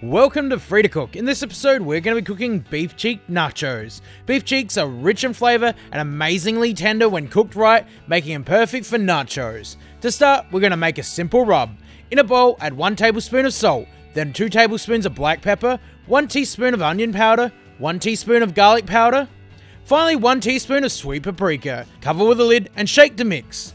Welcome to Free to Cook. In this episode, we're going to be cooking beef cheek nachos. Beef cheeks are rich in flavour and amazingly tender when cooked right, making them perfect for nachos. To start, we're going to make a simple rub. In a bowl, add 1 tablespoon of salt, then 2 tablespoons of black pepper, 1 teaspoon of onion powder, 1 teaspoon of garlic powder, finally 1 teaspoon of sweet paprika. Cover with a lid and shake to mix.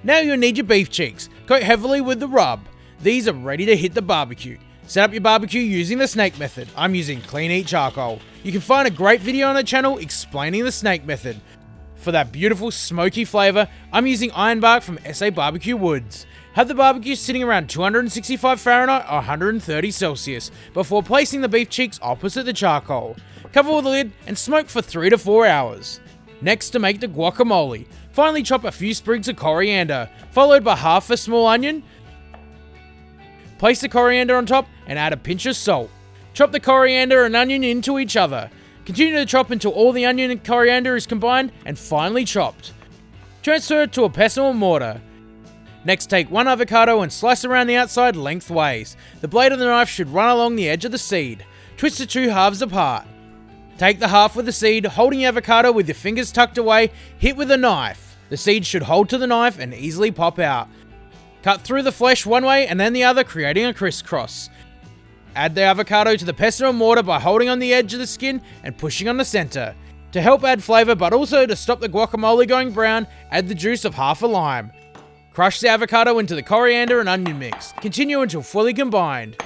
Now you'll need your beef cheeks. Coat heavily with the rub. These are ready to hit the barbecue. Set up your barbecue using the snake method. I'm using clean heat charcoal. You can find a great video on the channel explaining the snake method. For that beautiful smoky flavour, I'm using ironbark from SA Barbecue Woods. Have the barbecue sitting around 265 Fahrenheit or 130 Celsius before placing the beef cheeks opposite the charcoal. Cover with a lid and smoke for 3 to 4 hours. Next, to make the guacamole. Finally, chop a few sprigs of coriander, followed by half a small onion. Place the coriander on top and add a pinch of salt. Chop the coriander and onion into each other. Continue to chop until all the onion and coriander is combined and finely chopped. Transfer it to a pestle or mortar. Next, take 1 avocado and slice around the outside lengthways. The blade of the knife should run along the edge of the seed. Twist the 2 halves apart. Take the half with the seed, holding the avocado with your fingers tucked away, hit with a knife. The seed should hold to the knife and easily pop out. Cut through the flesh one way and then the other, creating a crisscross. Add the avocado to the pestle or mortar by holding on the edge of the skin and pushing on the center. To help add flavor but also to stop the guacamole going brown, add the juice of half a lime. Crush the avocado into the coriander and onion mix. Continue until fully combined.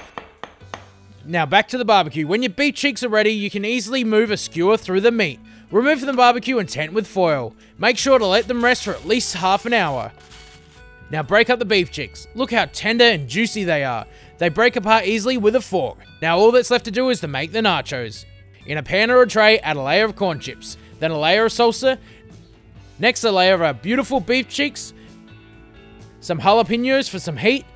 Now back to the barbecue. When your beef cheeks are ready, you can easily move a skewer through the meat. Remove from the barbecue and tent with foil. Make sure to let them rest for at least half an hour. Now break up the beef cheeks. Look how tender and juicy they are. They break apart easily with a fork. Now all that's left to do is to make the nachos. In a pan or a tray, add a layer of corn chips, then a layer of salsa, next a layer of our beautiful beef cheeks, some jalapenos for some heat,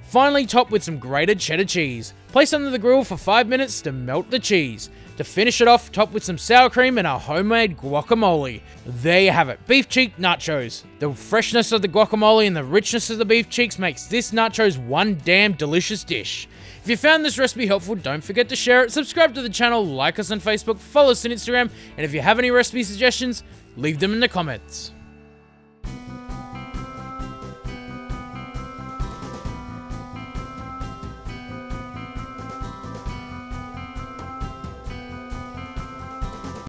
finally top with some grated cheddar cheese. Place under the grill for 5 minutes to melt the cheese. To finish it off, top with some sour cream and our homemade guacamole. There you have it, beef cheek nachos. The freshness of the guacamole and the richness of the beef cheeks makes this nachos one damn delicious dish. If you found this recipe helpful, don't forget to share it, subscribe to the channel, like us on Facebook, follow us on Instagram, and if you have any recipe suggestions, leave them in the comments.